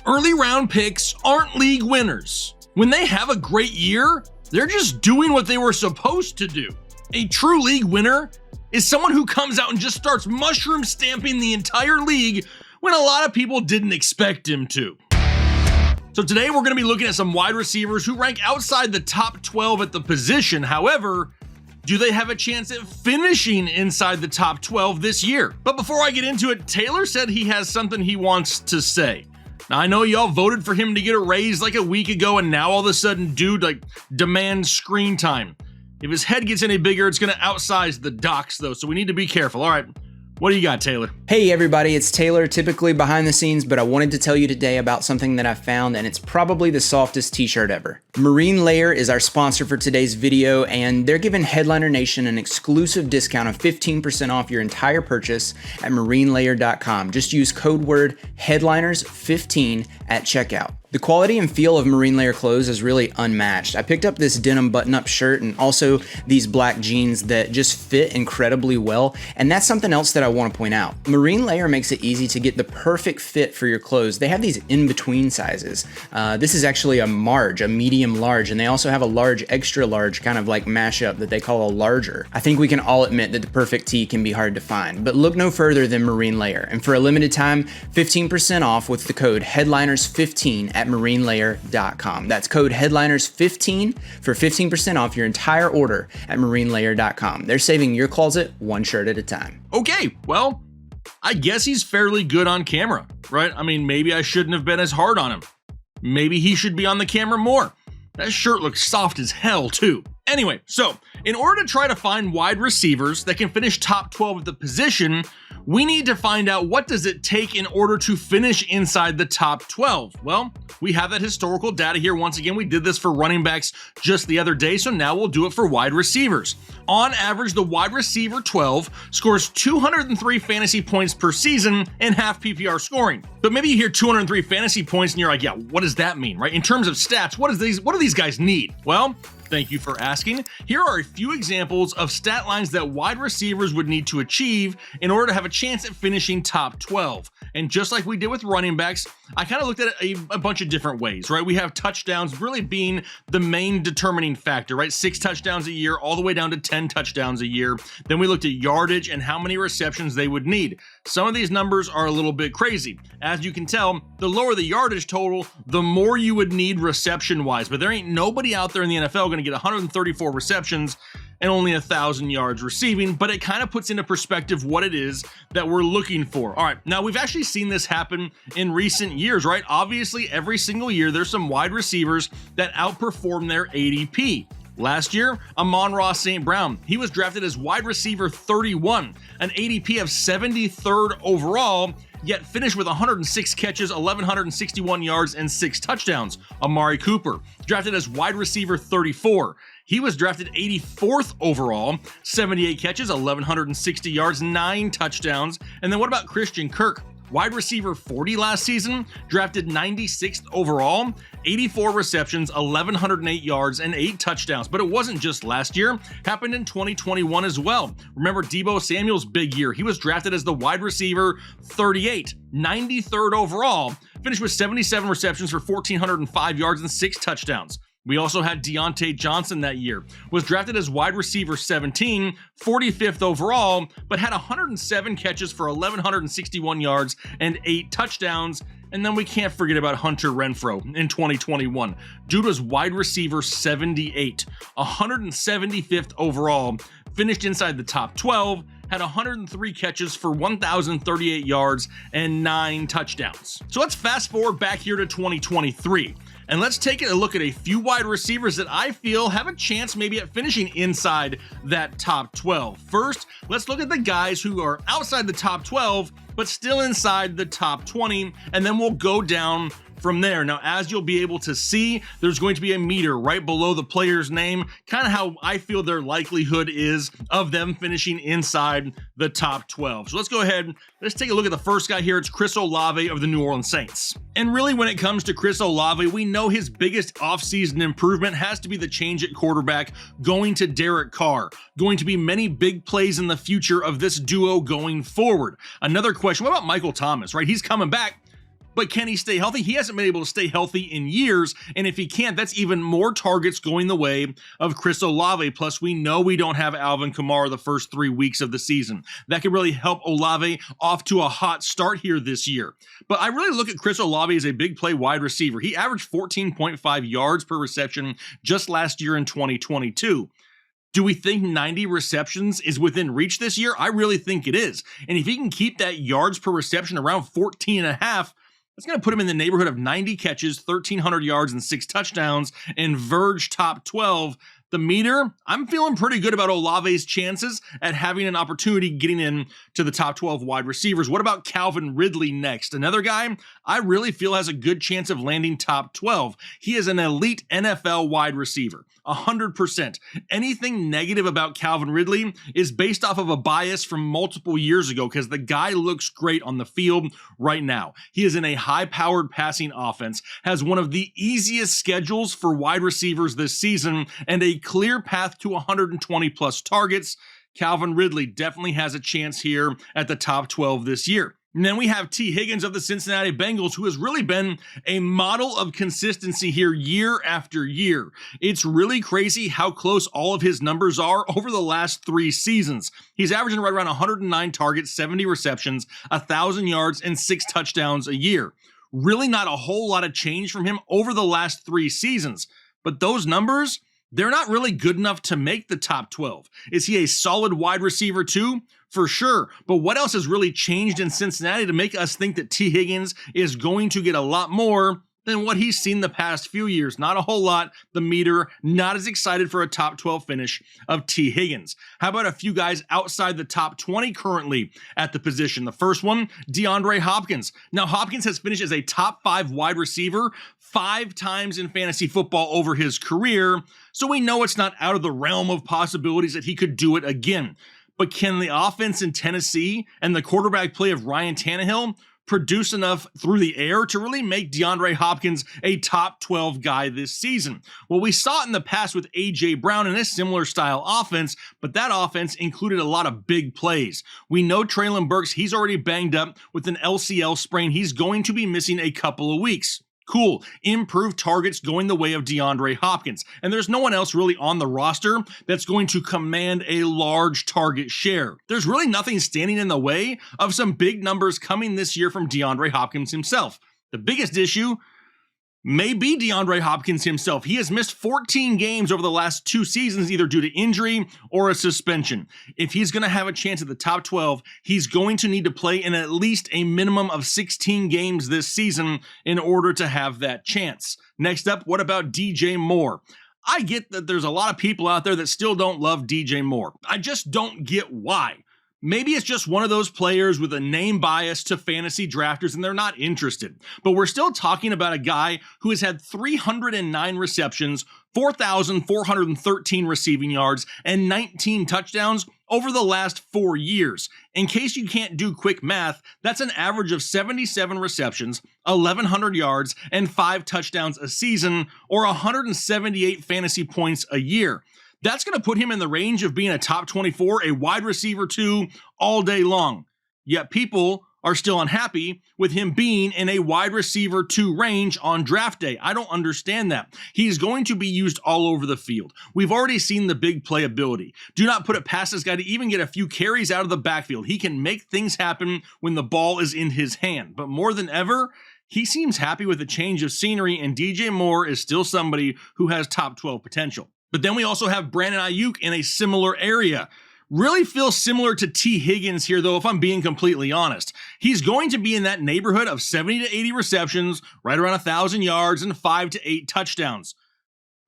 Early round picks aren't league winners. When they have a great year, they're just doing what they were supposed to do. A true league winner is someone who comes out and just starts mushroom stamping the entire league when a lot of people didn't expect him to. So today we're going to be looking at some wide receivers who rank outside the top 12 at the position. However, do they have a chance at finishing inside the top 12 this year? But before I get into it, Taylor said he has something he wants to say. Now, I know y'all voted for him to get a raise like a week ago, and now all of a sudden, dude, demands screen time. If his head gets any bigger, it's going to outsize the docs, though, so we need to be careful. All right, what do you got, Taylor? Hey everybody, it's Taylor, typically behind the scenes, but I wanted to tell you today about something that I found, and it's probably the softest t-shirt ever. Marine Layer is our sponsor for today's video, and they're giving Headliner Nation an exclusive discount of 15% off your entire purchase at marinelayer.com. Just use code word headliners15 at checkout. The quality and feel of Marine Layer clothes is really unmatched. I picked up this denim button-up shirt and also these black jeans that just fit incredibly well, and that's something else that I want to point out. Marine Layer makes it easy to get the perfect fit for your clothes. They have these in-between sizes. This is actually a large, a medium large, and they also have a large, extra large kind of like mashup that they call a larger. I think we can all admit that the perfect tee can be hard to find, but look no further than Marine Layer. And for a limited time, 15% off with the code headliners15 at marinelayer.com. That's code headliners15 for 15% off your entire order at marinelayer.com. They're saving your closet one shirt at a time. Okay, well, I guess he's fairly good on camera, right? I mean, maybe I shouldn't have been as hard on him. Maybe he should be on the camera more. That shirt looks soft as hell, too. Anyway, so in order to try to find wide receivers that can finish top 12 at the position, we need to find out what does it take in order to finish inside the top 12. Well, we have that historical data here. Once again, we did this for running backs just the other day, so now we'll do it for wide receivers. On average, the wide receiver 12 scores 203 fantasy points per season in half PPR scoring. But maybe you hear 203 fantasy points and you're like, yeah, what does that mean, right? In terms of stats, what do these guys need? Well, thank you for asking. Here are a few examples of stat lines that wide receivers would need to achieve in order to have a chance at finishing top 12. And just like we did with running backs, I kind of looked at it a bunch of different ways, right? We have touchdowns really being the main determining factor, right? 6 touchdowns a year, all the way down to 10 touchdowns a year. Then we looked at yardage and how many receptions they would need. Some of these numbers are a little bit crazy. As you can tell, the lower the yardage total, the more you would need reception-wise. But there ain't nobody out there in the NFL going to get 134 receptions and only 1,000 yards receiving, but it kind of puts into perspective what it is that we're looking for. All right, now we've actually seen this happen in recent years, right? Obviously, every single year, there's some wide receivers that outperform their ADP. Last year, Amon-Ra St. Brown, he was drafted as wide receiver 31, an ADP of 73rd overall, yet finished with 106 catches, 1,161 yards, and 6 touchdowns. Amari Cooper, drafted as wide receiver 34. He was drafted 84th overall, 78 catches, 1,160 yards, 9 touchdowns. And then what about Christian Kirk? Wide receiver 40 last season, drafted 96th overall, 84 receptions, 1,108 yards, and 8 touchdowns. But it wasn't just last year, happened in 2021 as well. Remember Deebo Samuel's big year. He was drafted as the wide receiver 38, 93rd overall, finished with 77 receptions for 1,405 yards and 6 touchdowns. We also had Deontay Johnson that year, was drafted as wide receiver 17, 45th overall, but had 107 catches for 1,161 yards and 8 touchdowns. And then we can't forget about Hunter Renfrow in 2021. Dude was wide receiver 78, 175th overall, finished inside the top 12, had 103 catches for 1,038 yards and 9 touchdowns. So let's fast forward back here to 2023. And let's take a look at a few wide receivers that I feel have a chance maybe at finishing inside that top 12. First, let's look at the guys who are outside the top 12, but still inside the top 20, and then we'll go down from there. Now, as you'll be able to see, there's going to be a meter right below the player's name, kind of how I feel their likelihood is of them finishing inside the top 12. So let's go ahead, let's take a look at the first guy here. It's Chris Olave of the New Orleans Saints. And really, when it comes to Chris Olave, we know his biggest offseason improvement has to be the change at quarterback, going to Derek Carr. Going to be many big plays in the future of this duo going forward. Another question, what about Michael Thomas, right? He's coming back. But can he stay healthy? He hasn't been able to stay healthy in years, and if he can't, that's even more targets going the way of Chris Olave. Plus, we know we don't have Alvin Kamara the first 3 weeks of the season. That could really help Olave off to a hot start here this year. But I really look at Chris Olave as a big play wide receiver. He averaged 14.5 yards per reception just last year in 2022. Do we think 90 receptions is within reach this year? I really think it is. And if he can keep that yards per reception around 14 and a half, that's going to put him in the neighborhood of 90 catches, 1,300 yards, and 6 touchdowns, and verge top 12. The meter, I'm feeling pretty good about Olave's chances at having an opportunity getting in to the top 12 wide receivers. What about Calvin Ridley next? Another guy I really feel has a good chance of landing top 12. He is an elite NFL wide receiver, 100%. Anything negative about Calvin Ridley is based off of a bias from multiple years ago because the guy looks great on the field right now. He is in a high-powered passing offense, has one of the easiest schedules for wide receivers this season, and a clear path to 120 plus targets. Calvin Ridley definitely has a chance here at the top 12 this year. And then we have T. Higgins of the Cincinnati Bengals, who has really been a model of consistency here year after year. It's really crazy how close all of his numbers are over the last 3 seasons. He's averaging right around 109 targets, 70 receptions, 1,000 yards, and 6 touchdowns a year. Really not a whole lot of change from him over the last 3 seasons. But those numbers, they're not really good enough to make the top 12. Is he a solid wide receiver too? For sure. But what else has really changed in Cincinnati to make us think that T. Higgins is going to get a lot more than what he's seen the past few years? Not a whole lot. The meter, not as excited for a top 12 finish of T. Higgins. How about a few guys outside the top 20 currently at the position? The first one, DeAndre Hopkins. Now, Hopkins has finished as a top 5 wide receiver 5 times in fantasy football over his career, so we know it's not out of the realm of possibilities that he could do it again. But can the offense in Tennessee and the quarterback play of Ryan Tannehill produce enough through the air to really make DeAndre Hopkins a top 12 guy this season? Well, we saw it in the past with A.J. Brown in a similar style offense, but that offense included a lot of big plays. We know Treylon Burks, he's already banged up with an LCL sprain. He's going to be missing a couple of weeks. Cool. Improved targets going the way of DeAndre Hopkins. And there's no one else really on the roster that's going to command a large target share. There's really nothing standing in the way of some big numbers coming this year from DeAndre Hopkins himself. The biggest issue may be DeAndre Hopkins himself. He has missed 14 games over the last 2 seasons, either due to injury or a suspension. If he's going to have a chance at the top 12, he's going to need to play in at least a minimum of 16 games this season in order to have that chance. Next up, what about DJ Moore? I get that there's a lot of people out there that still don't love DJ Moore. I just don't get why. Maybe it's just one of those players with a name bias to fantasy drafters and they're not interested. But we're still talking about a guy who has had 309 receptions, 4,413 receiving yards, and 19 touchdowns over the last 4 years. In case you can't do quick math, that's an average of 77 receptions, 1,100 yards, and 5 touchdowns a season, or 178 fantasy points a year. That's going to put him in the range of being a top 24, a wide receiver 2 all day long. Yet people are still unhappy with him being in a wide receiver 2 range on draft day. I don't understand that. He's going to be used all over the field. We've already seen the big playability. Do not put it past this guy to even get a few carries out of the backfield. He can make things happen when the ball is in his hand. But more than ever, he seems happy with the change of scenery, and DJ Moore is still somebody who has top 12 potential. But then we also have Brandon Ayuk in a similar area. Really feels similar to T. Higgins here, though, if I'm being completely honest. He's going to be in that neighborhood of 70 to 80 receptions, right around 1,000 yards, and 5 to 8 touchdowns.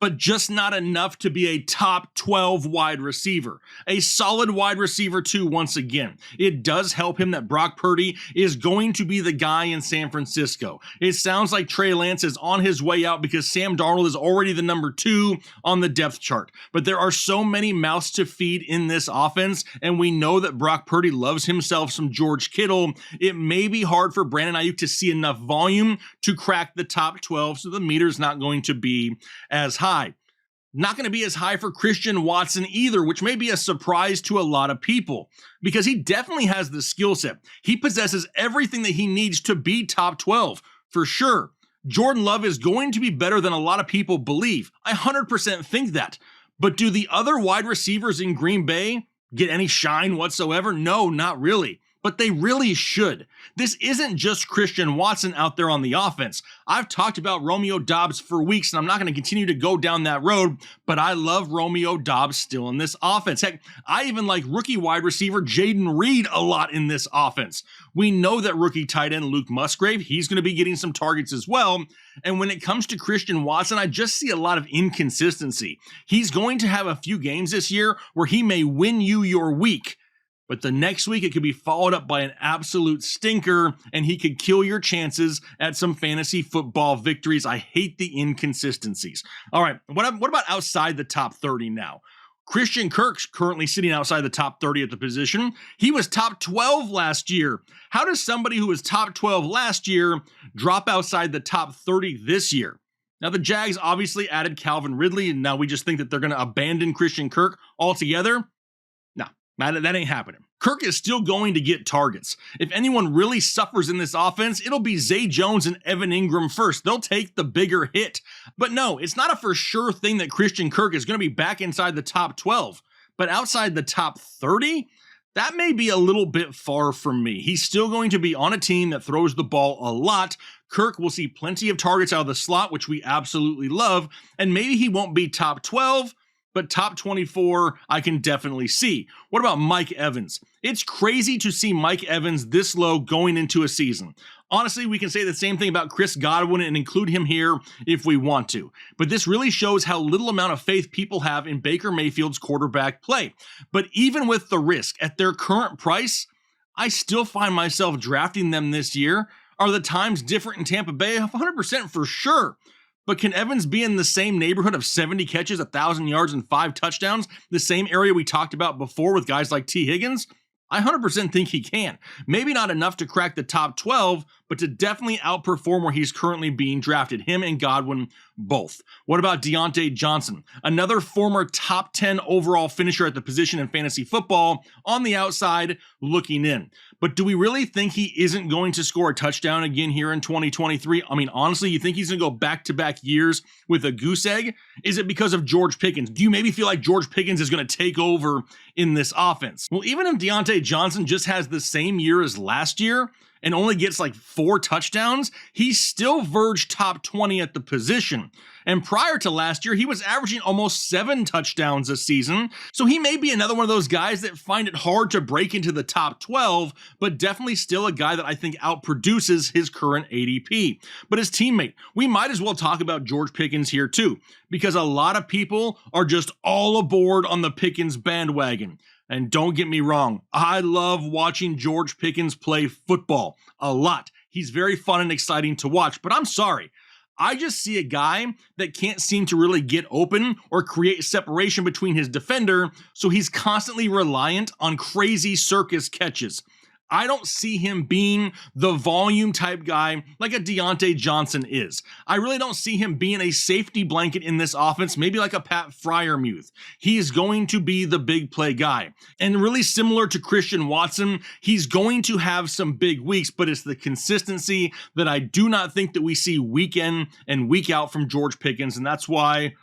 But just not enough to be a top 12 wide receiver. A solid wide receiver too, once again. It does help him that Brock Purdy is going to be the guy in San Francisco. It sounds like Trey Lance is on his way out because Sam Darnold is already the number 2 on the depth chart. But there are so many mouths to feed in this offense, and we know that Brock Purdy loves himself some George Kittle. It may be hard for Brandon Ayuk to see enough volume to crack the top 12, so the meter's not going to be as high. Not going to be as high for Christian Watson either, which may be a surprise to a lot of people because he definitely has the skill set. He possesses everything that he needs to be top 12. for sure. Jordan Love is going to be better than a lot of people believe. I 100% think that. But do the other wide receivers in Green Bay get any shine whatsoever? No, not really. But they really should. This isn't just Christian Watson out there on the offense. I've talked about Romeo Dobbs for weeks, and I'm not going to continue to go down that road, but I love Romeo Dobbs still in this offense. Heck, I even like rookie wide receiver Jaden Reed a lot in this offense. We know that rookie tight end Luke Musgrave, he's going to be getting some targets as well. And when it comes to Christian Watson, I just see a lot of inconsistency. He's going to have a few games this year where he may win you your week, but the next week it could be followed up by an absolute stinker, and he could kill your chances at some fantasy football victories. I hate the inconsistencies. All right, what about outside the top 30 now? Christian Kirk's currently sitting outside the top 30 at the position. He was top 12 last year. How does somebody who was top 12 last year drop outside the top 30 this year? Now, the Jags obviously added Calvin Ridley, and now we just think that they're going to abandon Christian Kirk altogether. That ain't happening. Kirk is still going to get targets. If anyone really suffers in this offense, it'll be Zay Jones and Evan Ingram first. They'll take the bigger hit. But no, it's not a for sure thing that Christian Kirk is going to be back inside the top 12. But outside the top 30, that may be a little bit far from me. He's still going to be on a team that throws the ball a lot. Kirk will see plenty of targets out of the slot, which we absolutely love. And maybe he won't be top 12, but top 24, I can definitely see. What about Mike Evans? It's crazy to see Mike Evans this low going into a season. Honestly, we can say the same thing about Chris Godwin and include him here if we want to. But this really shows how little amount of faith people have in Baker Mayfield's quarterback play. But even with the risk at their current price, I still find myself drafting them this year. Are the times different in Tampa Bay? 100% for sure. But can Evans be in the same neighborhood of 70 catches, 1,000 yards, and 5 touchdowns? The same area we talked about before with guys like T. Higgins? I 100% think he can. Maybe not enough to crack the top 12, but to definitely outperform where he's currently being drafted. Him and Godwin both. What about Deontay Johnson? Another former top 10 overall finisher at the position in fantasy football, on the outside, looking in. But do we really think he isn't going to score a touchdown again here in 2023? I mean, honestly, you think he's going to go back-to-back years with a goose egg? Is it because of George Pickens? Do you maybe feel like George Pickens is going to take over in this offense? Well, even if Deontay Johnson just has the same year as last year and only gets like 4 touchdowns, he's still verged top 20 at the position. And prior to last year, he was averaging almost 7 touchdowns a season. So he may be another one of those guys that find it hard to break into the top 12, but definitely still a guy that I think outproduces his current ADP. But his teammate, we might as well talk about George Pickens here too, because a lot of people are just all aboard on the Pickens bandwagon. And don't get me wrong, I love watching George Pickens play football a lot. He's very fun and exciting to watch, but I'm sorry. I just see a guy that can't seem to really get open or create separation between his defender, so he's constantly reliant on crazy circus catches. I don't see him being the volume type guy like a Deontay Johnson is. I really don't see him being a safety blanket in this offense, maybe like a Pat Freiermuth. He's going to be the big play guy. And really similar to Christian Watson, he's going to have some big weeks, but it's the consistency that I do not think that we see week in and week out from George Pickens, and that's why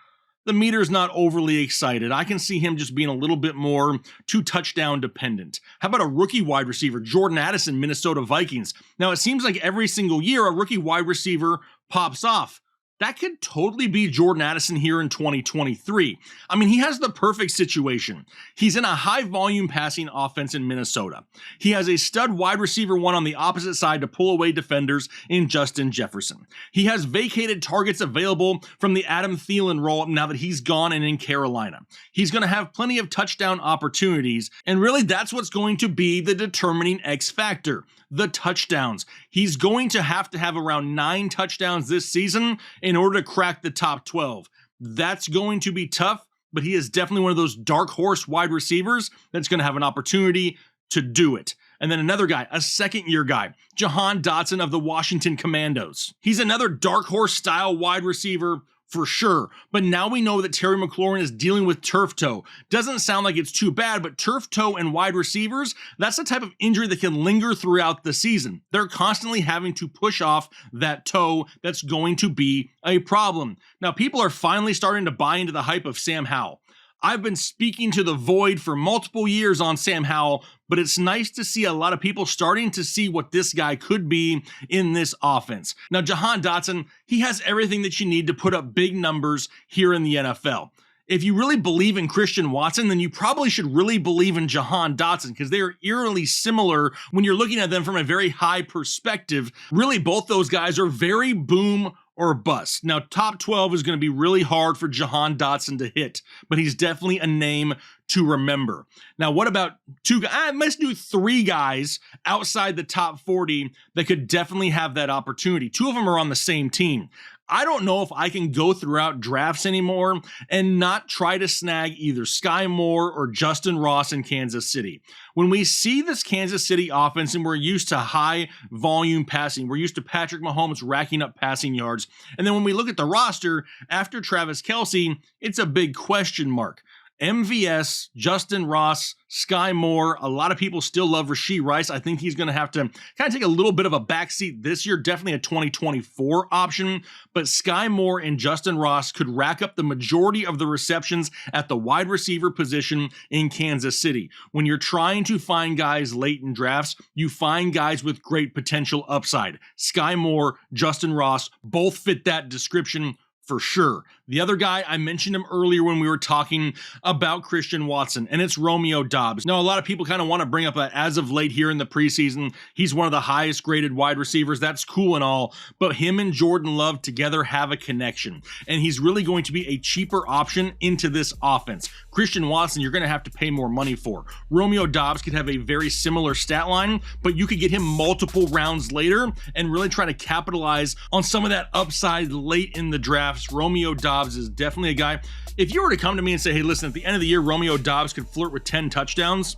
the meter's not overly excited. I can see him just being a little bit more 2 touchdown dependent. How about a rookie wide receiver, Jordan Addison, Minnesota Vikings? Now, it seems like every single year a rookie wide receiver pops off. That could totally be Jordan Addison here in 2023. I mean, he has the perfect situation. He's in a high-volume passing offense in Minnesota. He has a stud wide receiver one on the opposite side to pull away defenders in Justin Jefferson. He has vacated targets available from the Adam Thielen role now that he's gone and in Carolina. He's going to have plenty of touchdown opportunities, and really that's what's going to be the determining X factor. The touchdowns. He's going to have around 9 touchdowns this season in order to crack the top 12. That's going to be tough, but he is definitely one of those dark horse wide receivers that's going to have an opportunity to do it. And then another guy, a second-year guy, Jahan Dotson of the Washington Commandos. He's another dark horse style wide receiver, for sure. But now we know that Terry McLaurin is dealing with turf toe. Doesn't sound like it's too bad, but turf toe and wide receivers, that's the type of injury that can linger throughout the season. They're constantly having to push off that toe. That's going to be a problem. Now, people are finally starting to buy into the hype of Sam Howell. I've been speaking to the void for multiple years on Sam Howell, but it's nice to see a lot of people starting to see what this guy could be in this offense. Now, Jahan Dotson, he has everything that you need to put up big numbers here in the NFL. If you really believe in Christian Watson, then you probably should really believe in Jahan Dotson because they are eerily similar when you're looking at them from a very high perspective. Really, both those guys are very boom or bust. Now, top 12 is going to be really hard for Jahan Dotson to hit, but he's definitely a name to remember. Now, what about two guys? Let's do three guys outside the top 40 that could definitely have that opportunity. Two of them are on the same team. I don't know if I can go throughout drafts anymore and not try to snag either Sky Moore or Justin Ross in Kansas City. When we see this Kansas City offense and we're used to high volume passing, we're used to Patrick Mahomes racking up passing yards. And then when we look at the roster after Travis Kelce, it's a big question mark. MVS, Justin Ross, Sky Moore. A lot of people still love Rashee Rice. I think he's going to have to kind of take a little bit of a backseat this year. Definitely a 2024 option. But Sky Moore and Justin Ross could rack up the majority of the receptions at the wide receiver position in Kansas City. When you're trying to find guys late in drafts, you find guys with great potential upside. Sky Moore, Justin Ross, both fit that description for sure. The other guy, I mentioned him earlier when we were talking about Christian Watson, and it's Romeo Dobbs. Now, a lot of people kind of want to bring up that as of late here in the preseason, he's one of the highest graded wide receivers. That's cool and all, but him and Jordan Love together have a connection, and he's really going to be a cheaper option into this offense. Christian Watson, you're going to have to pay more money for. Romeo Dobbs could have a very similar stat line, but you could get him multiple rounds later and really try to capitalize on some of that upside late in the drafts. Romeo Dobbs is definitely a guy. If you were to come to me and say, hey, listen, at the end of the year, Romeo Dobbs could flirt with 10 touchdowns,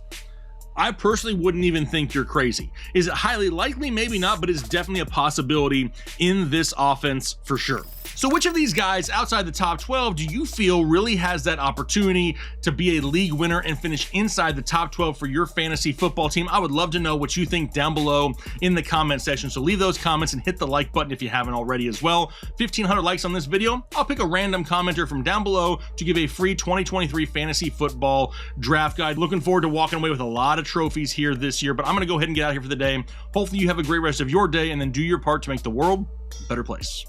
I personally wouldn't even think you're crazy. Is it highly likely? Maybe not, but it's definitely a possibility in this offense for sure. So which of these guys outside the top 12 do you feel really has that opportunity to be a league winner and finish inside the top 12 for your fantasy football team? I would love to know what you think down below in the comment section. So leave those comments and hit the like button if you haven't already as well. 1,500 likes on this video. I'll pick a random commenter from down below to give a free 2023 fantasy football draft guide. Looking forward to walking away with a lot of trophies here this year, but I'm going to go ahead and get out of here for the day. Hopefully you have a great rest of your day and then do your part to make the world a better place.